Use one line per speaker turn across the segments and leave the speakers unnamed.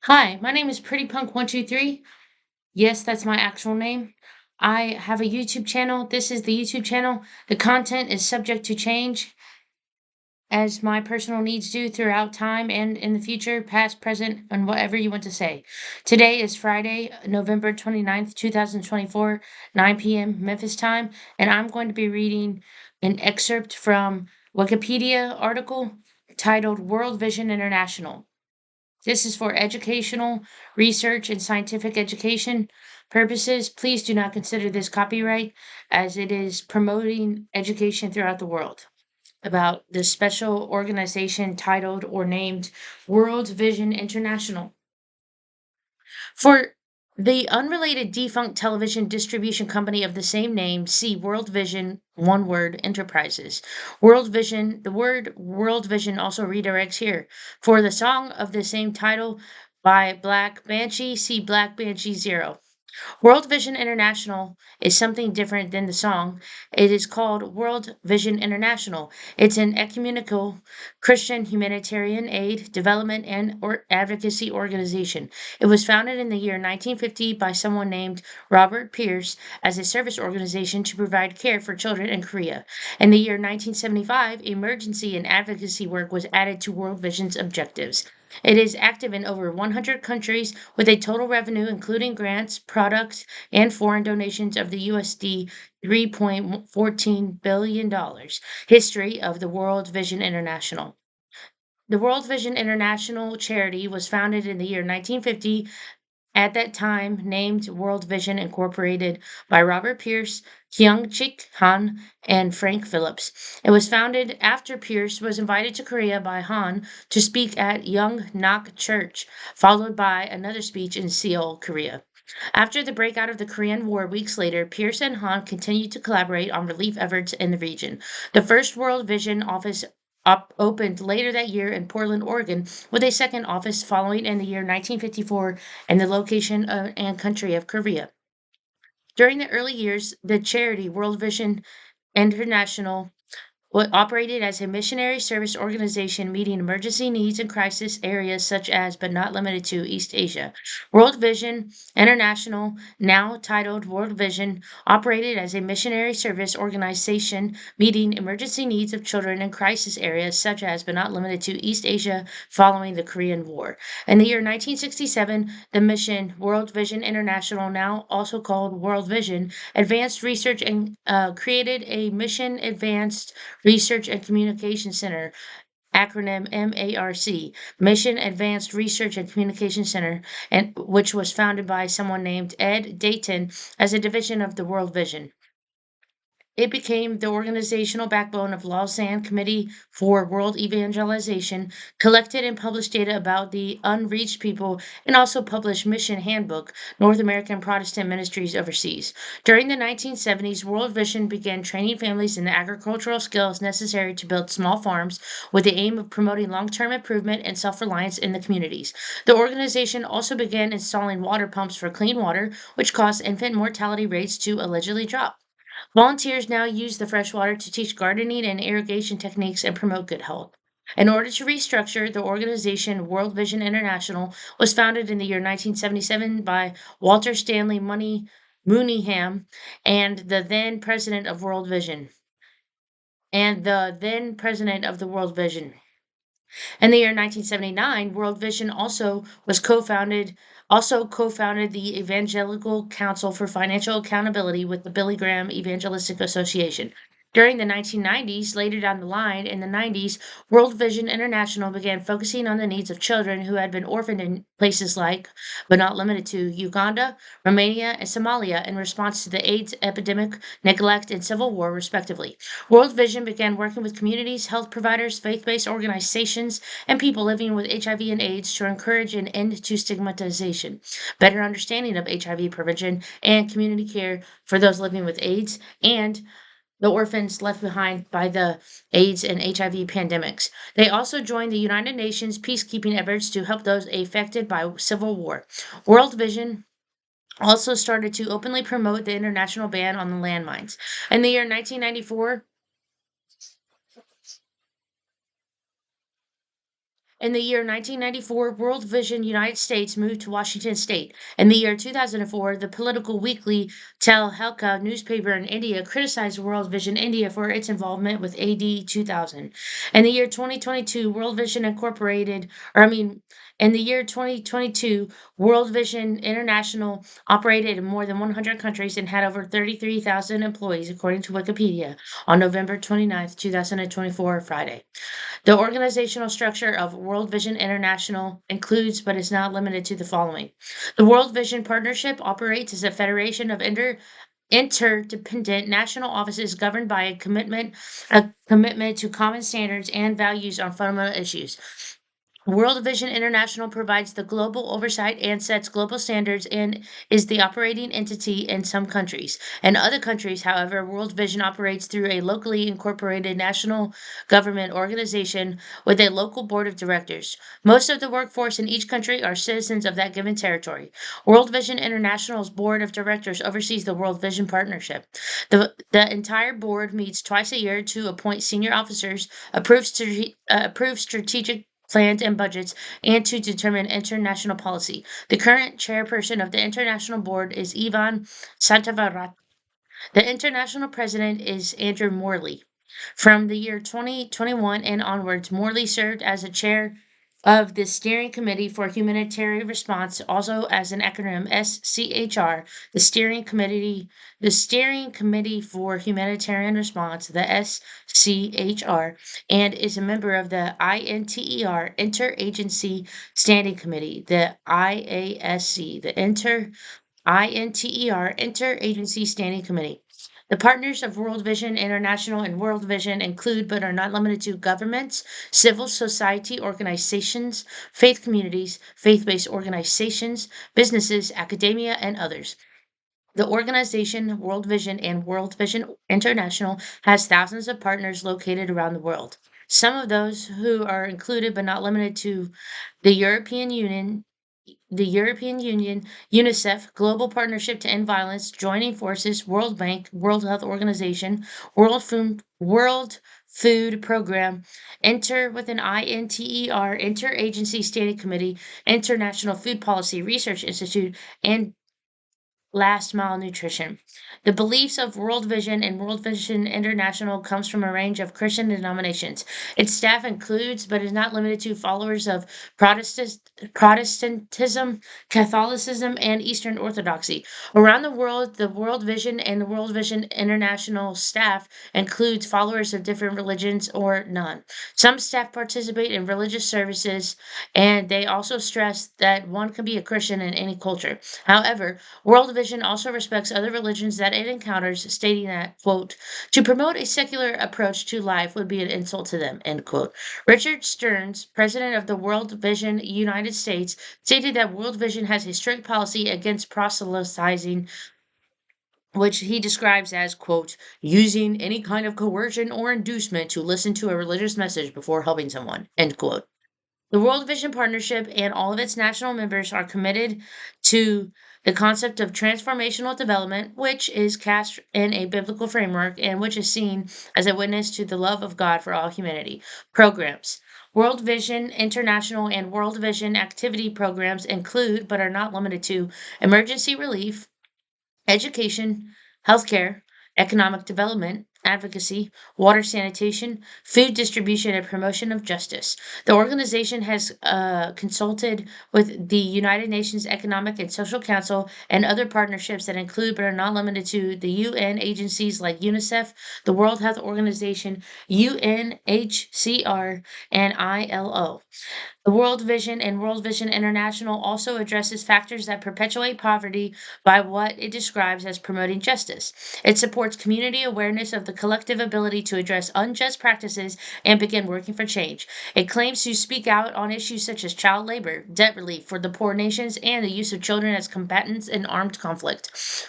Hi, my name is PrettyPunk123. Yes, that's my actual name. I have a YouTube channel. This is the YouTube channel. The content is subject to change as my personal needs do throughout time and in the future, past, present, and whatever you want to say. Today is Friday, November 29th, 2024, 9 p.m. Memphis time, and I'm going to be reading an excerpt from Wikipedia article titled World Vision International. This is for educational, research, and scientific education purposes. Please do not consider this copyright as it is promoting education throughout the world about this special organization titled or named World Vision International. For the unrelated defunct television distribution company of the same name, see World Vision, one word, Enterprises. World Vision, the word World Vision also redirects here. For the song of the same title by Black Banshee, see Black Banshee Zero. World Vision International is something different than the song. It is called World Vision International. It's an ecumenical Christian humanitarian aid, development, and advocacy organization. It was founded in the year 1950 by someone named Robert Pierce as a service organization to provide care for children in Korea. In the year 1975, emergency and advocacy work was added to World Vision's objectives. It is active in over 100 countries with a total revenue, including grants, products, and foreign donations of the USD $3.14 billion. History of the World Vision International. The World Vision International charity was founded in the year 1950, at that time named World Vision Incorporated by Robert Pierce, Kyung Chik Han, and Frank Phillips. It was founded after Pierce was invited to Korea by Han to speak at Young Nak Church, followed by another speech in Seoul, Korea. After the breakout of the Korean War weeks later, Pierce and Han continued to collaborate on relief efforts in the region. The first World Vision office opened later that year in Portland, Oregon, with a second office following in the year 1954 in the location and country of Korea. During the early years, the charity World Vision International operated as a missionary service organization meeting emergency needs in crisis areas such as, but not limited to, East Asia. World Vision International, now titled World Vision, operated as a missionary service organization meeting emergency needs of children in crisis areas such as, but not limited to, East Asia following the Korean War. In the year 1967, the mission World Vision International, now also called World Vision, advanced research and created a mission advanced Research and Communication Center, acronym MARC, Mission Advanced Research and Communication Center, and which was founded by someone named Ed Dayton as a division of the World Vision. It became the organizational backbone of Lausanne Committee for World Evangelization, collected and published data about the unreached people, and also published Mission Handbook, North American Protestant Ministries Overseas. During the 1970s, World Vision began training families in the agricultural skills necessary to build small farms with the aim of promoting long-term improvement and self-reliance in the communities. The organization also began installing water pumps for clean water, which caused infant mortality rates to allegedly drop. Volunteers now use the fresh water to teach gardening and irrigation techniques and promote good health. In order to restructure, the organization World Vision International was founded in the year 1977 by Walter Stanley Mooneyham and the then president of World Vision and the then president of the World Vision. In the year 1979, World Vision also co-founded the Evangelical Council for Financial Accountability with the Billy Graham Evangelistic Association. During the 1990s, later down the line, in the 90s, World Vision International began focusing on the needs of children who had been orphaned in places like, but not limited to, Uganda, Romania, and Somalia in response to the AIDS epidemic, neglect, and civil war, respectively. World Vision began working with communities, health providers, faith-based organizations, and people living with HIV and AIDS to encourage an end to stigmatization, better understanding of HIV prevention, and community care for those living with AIDS, and the orphans left behind by the AIDS and HIV pandemics. They also joined the United Nations peacekeeping efforts to help those affected by civil war. World Vision also started to openly promote the international ban on the landmines. In the year 1994, In the year 1994, World Vision United States moved to Washington State. In the year 2004, the political weekly Tel Halka newspaper in India criticized World Vision India for its involvement with AD 2000. In the year 2022, World Vision Incorporated, or I mean, in the year 2022, World Vision International operated in more than 100 countries and had over 33,000 employees, according to Wikipedia, on November 29th, 2024, Friday. The organizational structure of World Vision International includes, but is not limited to, the following. The World Vision Partnership operates as a federation of interdependent national offices governed by a commitment to common standards and values on fundamental issues. World Vision International provides the global oversight and sets global standards and is the operating entity in some countries. In other countries, however, World Vision operates through a locally incorporated national government organization with a local board of directors. Most of the workforce in each country are citizens of that given territory. World Vision International's board of directors oversees the World Vision Partnership. The entire board meets twice a year to appoint senior officers, approve strategic plans and budgets, and to determine international policy. The current chairperson of the International Board is Ivan Santavarat. The international president is Andrew Morley. From the year 2021 and onwards, Morley served as a chair of the Steering Committee for Humanitarian Response, also as an acronym SCHR, the Steering Committee for Humanitarian Response, the SCHR, and is a member of the INTER, Interagency Standing Committee, the IASC, the INTER, Interagency Standing Committee. The partners of World Vision International and World Vision include, but are not limited to, governments, civil society organizations, faith communities, faith based organizations, businesses, academia, and others. The organization World Vision and World Vision International has thousands of partners located around the world. Some of those who are included, but not limited to, the European Union, UNICEF, Global Partnership to End Violence, Joining Forces, World Bank, World Health Organization, World Food Program, Inter with an INTER, Interagency Standing Committee, International Food Policy Research Institute, and Last Mile Nutrition. The beliefs of World Vision and World Vision International comes from a range of Christian denominations. Its staff includes, but is not limited to, followers of Protestantism, Catholicism, and Eastern Orthodoxy. Around the world, the World Vision and the World Vision International staff includes followers of different religions or none. Some staff participate in religious services, and they also stress that one can be a Christian in any culture. However, World Vision also respects other religions that it encounters, stating that, quote, to promote a secular approach to life would be an insult to them, end quote. Richard Stearns, president of the World Vision United States, stated that World Vision has a strict policy against proselytizing, which he describes as, quote, using any kind of coercion or inducement to listen to a religious message before helping someone, end quote. The World Vision Partnership and all of its national members are committed to the concept of transformational development, which is cast in a biblical framework and which is seen as a witness to the love of God for all humanity. Programs. World Vision International and World Vision activity programs include, but are not limited to, emergency relief, education, healthcare, economic development, advocacy, water sanitation, food distribution, and promotion of justice. The organization has consulted with the United Nations Economic and Social Council and other partnerships that include, but are not limited to, the UN agencies like UNICEF, the World Health Organization, UNHCR, and ILO. The World Vision and World Vision International also addresses factors that perpetuate poverty by what it describes as promoting justice. It supports community awareness of the collective ability to address unjust practices and begin working for change. It claims to speak out on issues such as child labor, debt relief for the poor nations, and the use of children as combatants in armed conflict.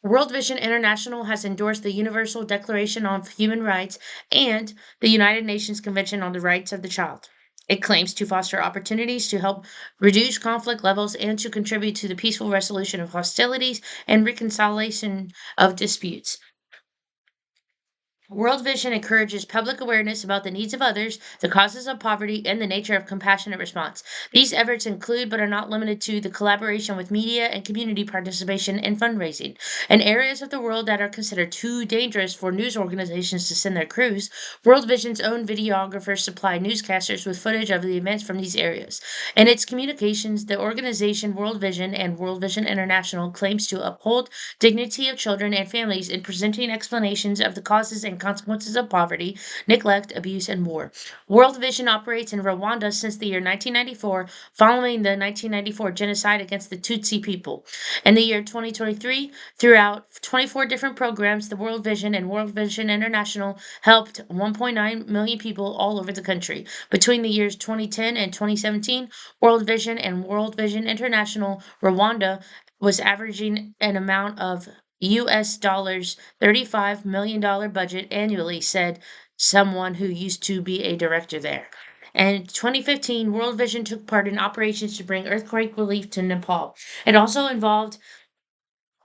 World Vision International has endorsed the Universal Declaration on Human Rights and the United Nations Convention on the Rights of the Child. It claims to foster opportunities to help reduce conflict levels and to contribute to the peaceful resolution of hostilities and reconciliation of disputes. World Vision encourages public awareness about the needs of others, the causes of poverty, and the nature of compassionate response. These efforts include, but are not limited to, the collaboration with media and community participation in fundraising. In areas of the world that are considered too dangerous for news organizations to send their crews, World Vision's own videographers supply newscasters with footage of the events from these areas. In its communications, the organization World Vision and World Vision International claims to uphold dignity of children and families in presenting explanations of the causes and consequences of poverty, neglect, abuse, and war. World Vision operates in Rwanda since the year 1994, following the 1994 genocide against the Tutsi people. In the year 2023, throughout 24 different programs, the World Vision and World Vision International helped 1.9 million people all over the country. Between the years 2010 and 2017, World Vision and World Vision International Rwanda was averaging an amount of US dollars $35 million budget annually, said someone who used to be a director there. In 2015, World Vision took part in operations to bring earthquake relief to Nepal. It also involved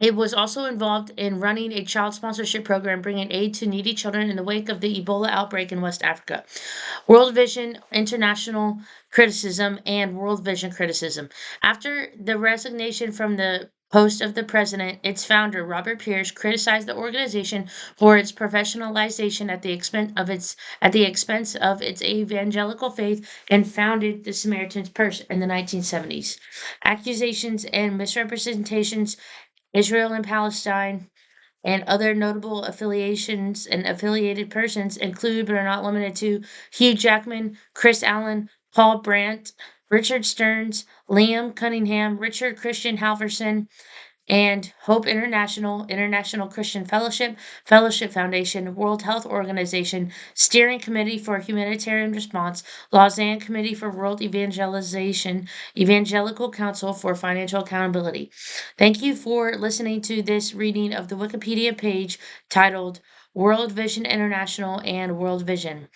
it was also involved in running a child sponsorship program bringing aid to needy children in the wake of the Ebola outbreak in West Africa. World Vision International criticism and World Vision criticism. After the resignation from the post of the president, its founder, Robert Pierce, criticized the organization for its professionalization at the expense of its evangelical faith and founded the Samaritan's Purse in the 1970s. Accusations and misrepresentations Israel and Palestine, and other notable affiliations and affiliated persons include, but are not limited to, Hugh Jackman, Chris Allen, Paul Brandt, Richard Stearns, Liam Cunningham, Richard Christian Halverson, and Hope International, International Christian Fellowship, Fellowship Foundation, World Health Organization, Steering Committee for Humanitarian Response, Lausanne Committee for World Evangelization, Evangelical Council for Financial Accountability. Thank you for listening to this reading of the Wikipedia page titled World Vision International and World Vision,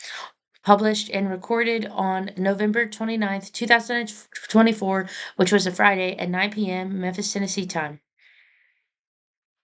published and recorded on November 29th, 2024, which was a Friday at 9 p.m. Memphis, Tennessee time.